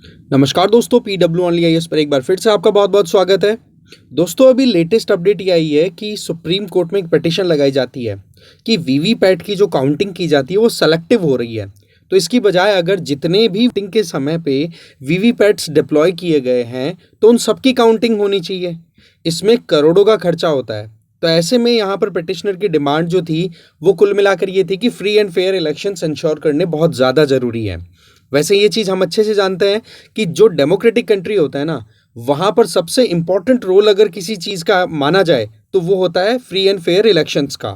नमस्कार दोस्तों, PW only IAS पर एक बार फिर से आपका बहुत बहुत स्वागत है। दोस्तों, अभी लेटेस्ट अपडेट ये आई है कि सुप्रीम कोर्ट में एक पिटीशन लगाई जाती है कि वीवीपैट की जो काउंटिंग की जाती है वो सेलेक्टिव हो रही है। तो इसकी बजाय अगर जितने भी वोटिंग के समय पे वीवीपैट्स डिप्लॉय किए गए हैं तो उन सबकी काउंटिंग होनी चाहिए। इसमें करोड़ों का खर्चा होता है। तो ऐसे में यहाँ पर पिटिशनर की डिमांड जो थी वो कुल मिलाकर ये थी कि free and fair elections ensure करने बहुत ज़्यादा ज़रूरी है। वैसे ये चीज़ हम अच्छे से जानते हैं कि जो डेमोक्रेटिक कंट्री होता है ना, वहाँ पर सबसे इम्पोर्टेंट रोल अगर किसी चीज़ का माना जाए तो वो होता है फ्री एंड फेयर इलेक्शंस का।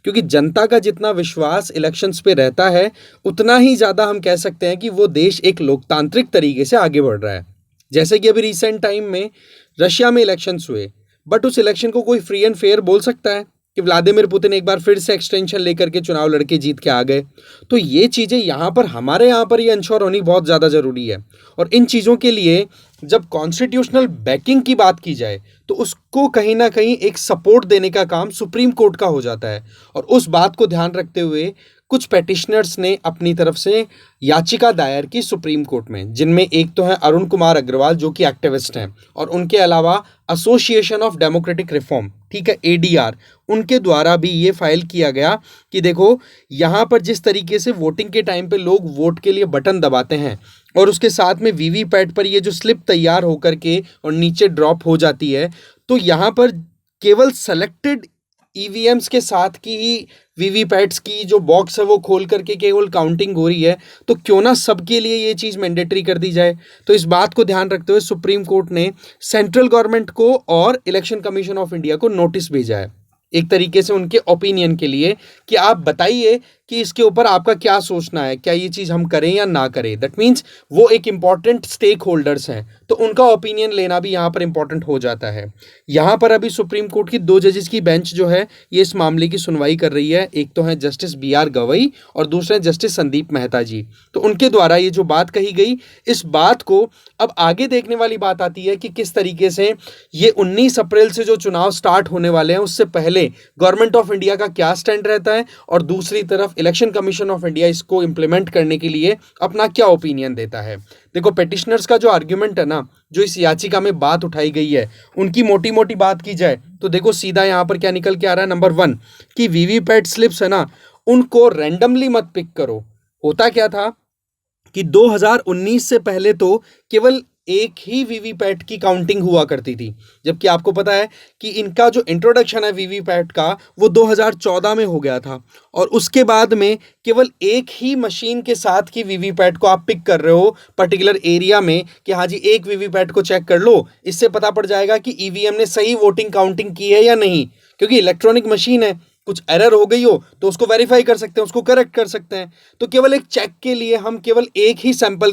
क्योंकि जनता का जितना विश्वास इलेक्शंस पे रहता है, उतना ही ज़्यादा हम कह सकते हैं कि वो देश एक लोकतांत्रिक तरीके से आगे बढ़ रहा है। जैसे कि अभी रिसेंट टाइम में रशिया में इलेक्शंस हुए, बट उस इलेक्शन को कोई फ्री एंड फेयर बोल सकता है कि व्लादिमीर पुतिन एक बार फिर से एक्सटेंशन लेकर के चुनाव लड़के जीत के आ गए? तो ये चीज़ें यहाँ पर हमारे यहाँ पर ये इंश्योर होनी बहुत ज़्यादा ज़रूरी है। और इन चीज़ों के लिए जब कॉन्स्टिट्यूशनल बैकिंग की बात की जाए तो उसको कहीं ना कहीं एक सपोर्ट देने का काम सुप्रीम कोर्ट का हो जाता है। और उस बात को ध्यान रखते हुए कुछ पेटिशनर्स ने अपनी तरफ से याचिका दायर की सुप्रीम कोर्ट में, जिनमें एक तो है अरुण कुमार अग्रवाल जो कि एक्टिविस्ट हैं, और उनके अलावा एसोसिएशन ऑफ डेमोक्रेटिक रिफॉर्म, ठीक है, एडीआर, उनके द्वारा भी ये फाइल किया गया कि देखो, यहाँ पर जिस तरीके से वोटिंग के टाइम पे लोग वोट के लिए बटन दबाते हैं और उसके साथ में वीवीपैट पर ये जो स्लिप तैयार होकर के और नीचे ड्रॉप हो जाती है, तो यहाँ पर केवल सेलेक्टेड ईवीएम्स के साथ की ही वीवीपैट्स की जो बॉक्स है वो खोल करके केवल काउंटिंग हो रही है। तो क्यों ना सबके लिए ये चीज़ मैंडेटरी कर दी जाए। तो इस बात को ध्यान रखते हुए सुप्रीम कोर्ट ने सेंट्रल गवर्नमेंट को और इलेक्शन कमीशन ऑफ इंडिया को नोटिस भेजा है, एक तरीके से उनके ओपिनियन के लिए, कि आप बताइए कि इसके ऊपर आपका क्या सोचना है, क्या ये चीज़ हम करें या ना करें। दैट मीन्स वो एक इम्पॉर्टेंट स्टेक होल्डर्स हैं, तो उनका ओपिनियन लेना भी यहाँ पर इम्पॉर्टेंट हो जाता है। यहाँ पर अभी सुप्रीम कोर्ट की 2 जजेस की बेंच जो है ये इस मामले की सुनवाई कर रही है। एक तो है जस्टिस BR गवई और दूसरे जस्टिस संदीप मेहता जी। तो उनके द्वारा ये जो बात कही गई, इस बात को अब आगे देखने वाली बात आती है कि किस तरीके से ये 19 अप्रैल से जो चुनाव स्टार्ट होने वाले हैं उससे पहले गवर्नमेंट ऑफ इंडिया का क्या स्टैंड रहता है, और दूसरी तरफ इलेक्शन कमीशन ऑफ इंडिया इसको इंप्लीमेंट करने के लिए अपना क्या ओपिनियन देता है। देखो, पेटिशनर्स का जो आर्ग्यूमेंट है ना, जो इस याचिका में बात उठाई गई है, उनकी मोटी मोटी बात की जाए तो देखो सीधा यहाँ पर क्या निकल के आ रहा है। नंबर 1 कि वीवीपैट स्लिप्स है ना, उनको रैंडमली मत पिक करो। होता क्या था कि 2019 से पहले तो केवल एक ही वीवीपैट की काउंटिंग हुआ करती थी, जबकि आपको पता है कि इनका जो इंट्रोडक्शन है वीवीपैट का वो 2014 में हो गया था। और उसके बाद में केवल एक ही मशीन के साथ की वीवीपैट को आप पिक कर रहे हो पर्टिकुलर एरिया में कि हाँ जी, एक वीवीपैट को चेक कर लो, इससे पता पड़ जाएगा कि ईवीएम ने सही वोटिंग काउंटिंग की है या नहीं। क्योंकि इलेक्ट्रॉनिक मशीन है, कुछ एरर हो गई हो तो उसको वेरीफाई कर सकते हैं, उसको करेक्ट कर सकते हैं। तो केवल एक चेक के लिए हम केवल एक ही सैंपल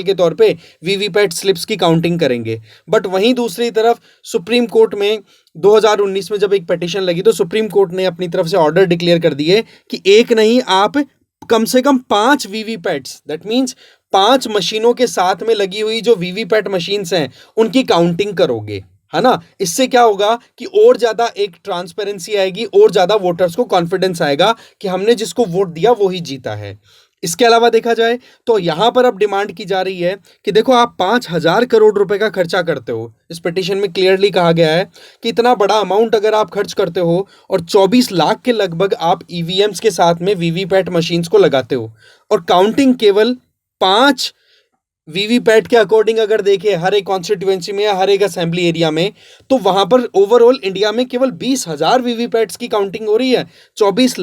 के तौर पे वीवीपैट स्लिप्स की काउंटिंग करेंगे। बट वहीं दूसरी तरफ सुप्रीम कोर्ट में 2019 में जब एक पिटीशन लगी तो सुप्रीम कोर्ट ने अपनी तरफ से ऑर्डर डिक्लेयर कर दिए कि एक नहीं, आप कम से कम 5 वीवीपैट्स, दैट मीन्स 5 मशीनों के साथ में लगी हुई जो वीवीपैट मशीन्स हैं उनकी काउंटिंग करोगे, है ना। इससे क्या होगा कि और ज्यादा एक ट्रांसपेरेंसी आएगी, और ज्यादा वोटर्स को कॉन्फिडेंस आएगा कि हमने जिसको वोट दिया वो ही जीता है। इसके अलावा देखा जाए तो यहां पर अब डिमांड की जा रही है कि देखो, आप 5,000 करोड़ रुपए का खर्चा करते हो। इस पिटीशन में क्लियरली कहा गया है कि इतना बड़ा अमाउंट अगर आप खर्च करते हो और 24 लाख के लगभग आप ईवीएम्स के साथ में वीवीपैट मशीन्स को लगाते हो, और काउंटिंग केवल 5 वीवीपैट के अकॉर्डिंग अगर देखें हर एक कॉन्स्टिट्यूएंसी में या हर एक असेंबली एरिया में, तो वहां पर ओवरऑल इंडिया में केवल 20,000 वीवीपैट्स की काउंटिंग हो रही है। 24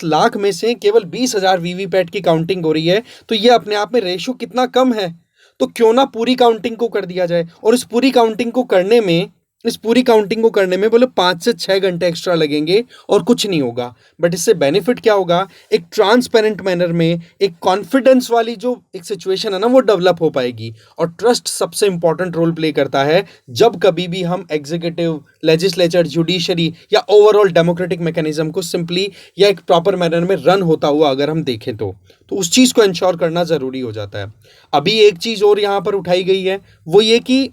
लाख में से केवल 20,000 वीवीपैट की काउंटिंग हो रही है। तो ये अपने आप में रेशो कितना कम है। तो क्यों ना पूरी काउंटिंग को कर दिया जाए। और इस पूरी काउंटिंग को करने में बोले 5 से 6 घंटे एक्स्ट्रा लगेंगे और कुछ नहीं होगा। बट इससे बेनिफिट क्या होगा, एक ट्रांसपेरेंट मैनर में एक कॉन्फिडेंस वाली जो एक सिचुएशन है ना वो डेवलप हो पाएगी। और ट्रस्ट सबसे इंपॉर्टेंट रोल प्ले करता है जब कभी भी हम एग्जीक्यूटिव, लेजिस्लेचर, जुडिशरी या ओवरऑल डेमोक्रेटिक मैकेनिज्म को सिंपली या एक प्रॉपर मैनर में रन होता हुआ अगर हम देखें तो उस चीज़ को इंश्योर करना ज़रूरी हो जाता है। अभी एक चीज़ और यहाँ पर उठाई गई है, वो ये कि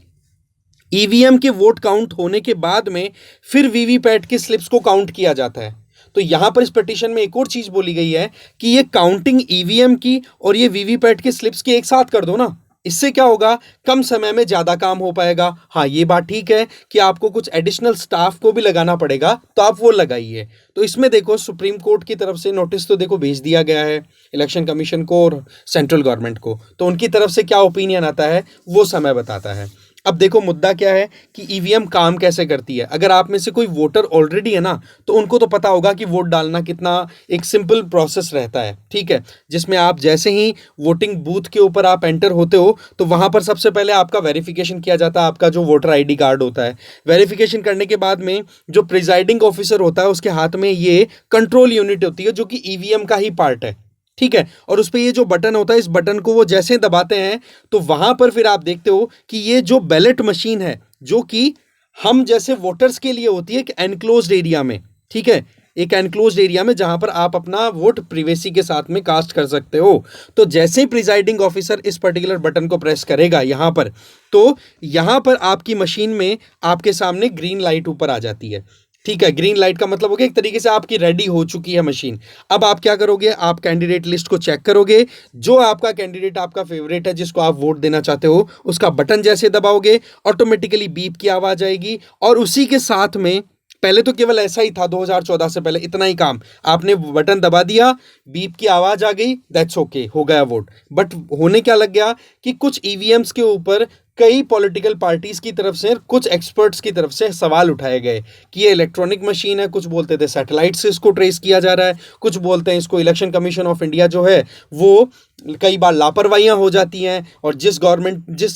ईवीएम के वोट काउंट होने के बाद में फिर वीवीपैट के स्लिप्स को काउंट किया जाता है। तो यहाँ पर इस पिटीशन में एक और चीज़ बोली गई है कि ये काउंटिंग ईवीएम की और ये वीवीपैट के स्लिप्स की एक साथ कर दो ना, इससे क्या होगा, कम समय में ज़्यादा काम हो पाएगा। हाँ, ये बात ठीक है कि आपको कुछ एडिशनल स्टाफ को भी लगाना पड़ेगा, तो आप वो लगाइए। तो इसमें देखो सुप्रीम कोर्ट की तरफ से नोटिस तो देखो भेज दिया गया है इलेक्शन कमीशन को और सेंट्रल गवर्नमेंट को, तो उनकी तरफ से क्या ओपिनियन आता है वो समय बताता है। अब देखो मुद्दा क्या है कि ईवीएम काम कैसे करती है। अगर आप में से कोई वोटर ऑलरेडी है ना, तो उनको तो पता होगा कि वोट डालना कितना एक सिंपल प्रोसेस रहता है, ठीक है, जिसमें आप जैसे ही वोटिंग बूथ के ऊपर आप एंटर होते हो तो वहां पर सबसे पहले आपका वेरिफिकेशन किया जाता है, आपका जो वोटर आईडी कार्ड होता है। वेरिफिकेशन करने के बाद में जो प्रिजाइडिंग ऑफिसर होता है उसके हाथ में ये कंट्रोल यूनिट होती है जो कि ईवीएम का ही पार्ट है, ठीक है, और उस पर ये जो बटन होता है, इस बटन को वो जैसे दबाते हैं तो वहां पर फिर आप देखते हो कि ये जो बैलेट मशीन है जो कि हम जैसे वोटर्स के लिए होती है एक एनक्लोज्ड एरिया में, ठीक है, एक एनक्लोज्ड एरिया में जहां पर आप अपना वोट प्रिवेसी के साथ में कास्ट कर सकते हो। तो जैसे ही प्रिजाइडिंग ऑफिसर इस पर्टिकुलर बटन को प्रेस करेगा यहां पर, तो यहां पर आपकी मशीन में आपके सामने ग्रीन लाइट ऊपर आ जाती है, ठीक है। ग्रीन लाइट का मतलब हो गया एक तरीके से आपकी रेडी हो चुकी है मशीन। अब आप क्या करोगे, आप कैंडिडेट लिस्ट को चेक करोगे, जो आपका कैंडिडेट आपका फेवरेट है जिसको आप वोट देना चाहते हो उसका बटन जैसे दबाओगे ऑटोमेटिकली बीप की आवाज आएगी, और उसी के साथ में पहले तो केवल ऐसा ही था 2014 से पहले, इतना ही काम, आपने बटन दबा दिया, बीप की आवाज आ गई, दैट्स ओके, हो गया वोट। बट होने क्या लग गया कि कुछ ईवीएम्स के ऊपर कई पॉलिटिकल पार्टीज की तरफ से, कुछ एक्सपर्ट्स की तरफ से सवाल उठाए गए कि ये इलेक्ट्रॉनिक मशीन है, कुछ बोलते थे सैटेलाइट से इसको ट्रेस किया जा रहा है, कुछ बोलते हैं इसको इलेक्शन कमीशन ऑफ इंडिया जो है वो कई बार लापरवाहियां हो जाती हैं, और जिस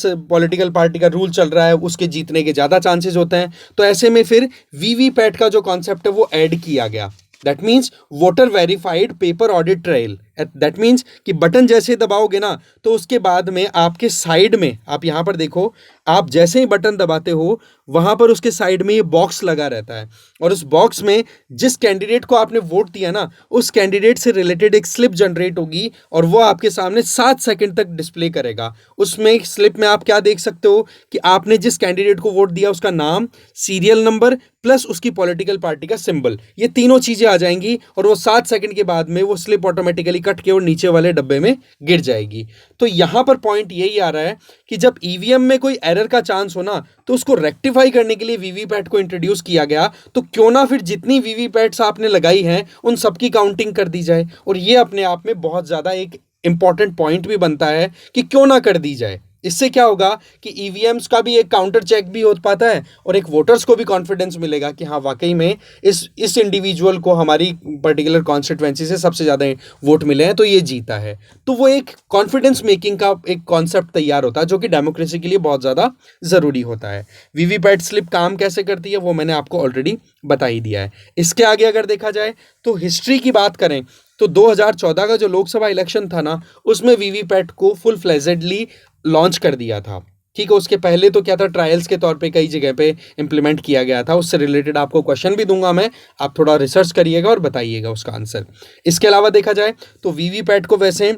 पॉलिटिकल पार्टी का रूल चल रहा है उसके जीतने के ज़्यादा चांसेस होते हैं। तो ऐसे में फिर वीवीपैट का जो कॉन्सेप्ट है वो ऐड किया गया, that means voter verified paper audit trail. That means कि बटन जैसे दबाओगे ना तो उसके बाद में आपके साइड में, आप यहां पर देखो, आप जैसे ही बटन दबाते हो वहां पर उसके साइड में ये बॉक्स लगा रहता है, और उस बॉक्स में जिस कैंडिडेट को आपने वोट दिया ना उस कैंडिडेट से रिलेटेड एक स्लिप जनरेट होगी, और वो आपके सामने 7 सेकंड तक डिस्प्ले करेगा। उसमें स्लिप में आप क्या देख सकते हो कि आपने जिस कैंडिडेट को वोट दिया उसका नाम, सीरियल नंबर प्लस उसकी पॉलिटिकल पार्टी का सिंबल, ये तीनों चीजें आ जाएंगी, और वो 7 सेकंड के बाद में वो स्लिप ऑटोमेटिकली कट के और नीचे वाले डब्बे में गिर जाएगी। तो यहां पर पॉइंट यही आ रहा है कि जब ईवीएम में कोई एरर का चांस हो ना तो उसको रेक्टिफाई करने के लिए वीवीपैट को इंट्रोड्यूस किया गया, तो क्यों ना फिर जितनी वीवीपैट्स आपने लगाई हैं उन सबकी काउंटिंग कर दी जाए। और ये अपने आप में बहुत ज्यादा एक इंपॉर्टेंट पॉइंट भी बनता है कि क्यों ना कर दी जाए। इससे क्या होगा कि ईवीएम्स का भी एक काउंटर चेक भी हो पाता है, और एक वोटर्स को भी कॉन्फिडेंस मिलेगा कि हाँ वाकई में इस इंडिविजुअल को हमारी पर्टिकुलर कॉन्स्टिट्यूएंसी से सबसे ज़्यादा वोट मिले हैं तो ये जीता है। तो वो एक कॉन्फिडेंस मेकिंग का एक कॉन्सेप्ट तैयार होता है जो कि डेमोक्रेसी के लिए बहुत ज़्यादा ज़रूरी होता है। वीवीपैट स्लिप काम कैसे करती है वो मैंने आपको ऑलरेडी बता ही दिया है। इसके आगे अगर देखा जाए तो हिस्ट्री की बात करें तो 2014 का जो लोकसभा इलेक्शन था ना उसमें वीवीपैट को फुल फ्लेजेडली लॉन्च कर दिया था, ठीक है। उसके पहले तो क्या था, ट्रायल्स के तौर पे कई जगह पे इंप्लीमेंट किया गया था। उससे रिलेटेड आपको क्वेश्चन भी दूंगा मैं, आप थोड़ा रिसर्च करिएगा और बताइएगा उसका आंसर। इसके अलावा देखा जाए तो वीवीपैट को वैसे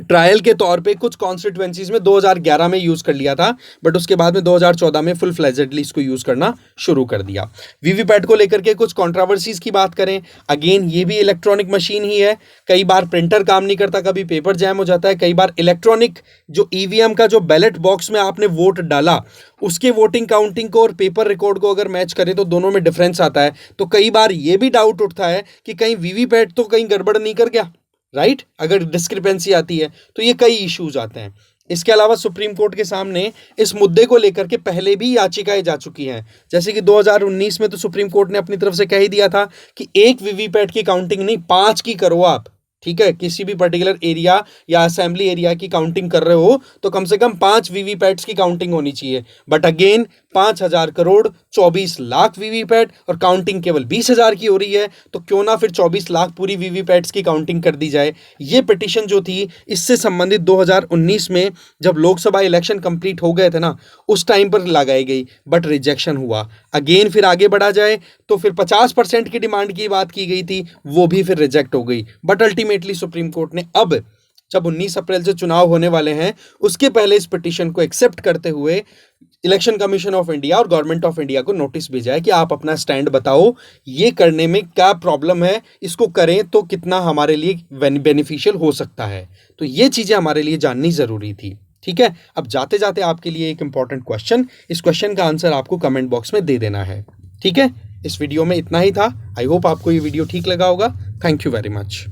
ट्रायल के तौर पे कुछ कॉन्स्टिट्यूएंसीज में 2011 में यूज कर लिया था, बट उसके बाद में 2014 में फुल फ्लेजेडली इसको यूज करना शुरू कर दिया। वीवीपैट को लेकर के कुछ कंट्रोवर्सीज की बात करें, अगेन ये भी इलेक्ट्रॉनिक मशीन ही है। कई बार प्रिंटर काम नहीं करता, कभी पेपर जैम हो जाता है, कई बार इलेक्ट्रॉनिक जो ईवीएम का जो बैलेट बॉक्स में आपने वोट डाला उसके वोटिंग काउंटिंग को और पेपर रिकॉर्ड को अगर मैच करें तो दोनों में डिफरेंस आता है। तो कई बार ये भी डाउट उठता है कि कहीं वीवीपैट तो कहीं गड़बड़ नहीं कर गया, राइट, अगर डिस्क्रिपेंसी आती है तो ये कई इश्यूज आते हैं। इसके अलावा सुप्रीम कोर्ट के सामने इस मुद्दे को लेकर के पहले भी याचिकाएं जा चुकी हैं, जैसे कि 2019 में तो सुप्रीम कोर्ट ने अपनी तरफ से कह ही दिया था कि एक वीवीपैट की काउंटिंग नहीं 5 की करो आप, ठीक है। किसी भी पर्टिकुलर एरिया या असेंबली एरिया की काउंटिंग कर रहे हो तो कम से कम 5 वीवीपैट्स की काउंटिंग होनी चाहिए। But again 5,000 crore 24 lakh VVPAT और काउंटिंग केवल 20,000 की हो रही है, तो क्यों ना फिर 24 लाख पूरी वीवीपैट्स की काउंटिंग कर दी जाए। ये पिटीशन जो थी इससे संबंधित 2019 में जब लोकसभा इलेक्शन कंप्लीट हो गए थे ना उस टाइम पर लगाई गई, बट रिजेक्शन हुआ। अगेन फिर आगे बढ़ा जाए तो फिर 50% की डिमांड की बात की गई थी, वो भी फिर रिजेक्ट हो गई। बट अल्टीमेटली सुप्रीम कोर्ट ने अब जब 19 अप्रैल से चुनाव होने वाले हैं उसके पहले इस पिटीशन को एक्सेप्ट करते हुए इलेक्शन कमीशन ऑफ इंडिया और गवर्नमेंट ऑफ इंडिया को नोटिस भेजा है कि आप अपना स्टैंड बताओ, ये करने में क्या प्रॉब्लम है, इसको करें तो कितना हमारे लिए बेनिफिशियल हो सकता है। तो ये चीज़ें हमारे लिए जाननी ज़रूरी थी। ठीक है, अब जाते जाते आपके लिए एक इंपॉर्टेंट क्वेश्चन, इस क्वेश्चन का आंसर आपको कमेंट बॉक्स में दे देना है। ठीक है, इस वीडियो में इतना ही था। आई होप आपको ये वीडियो ठीक लगा होगा। Thank you very much.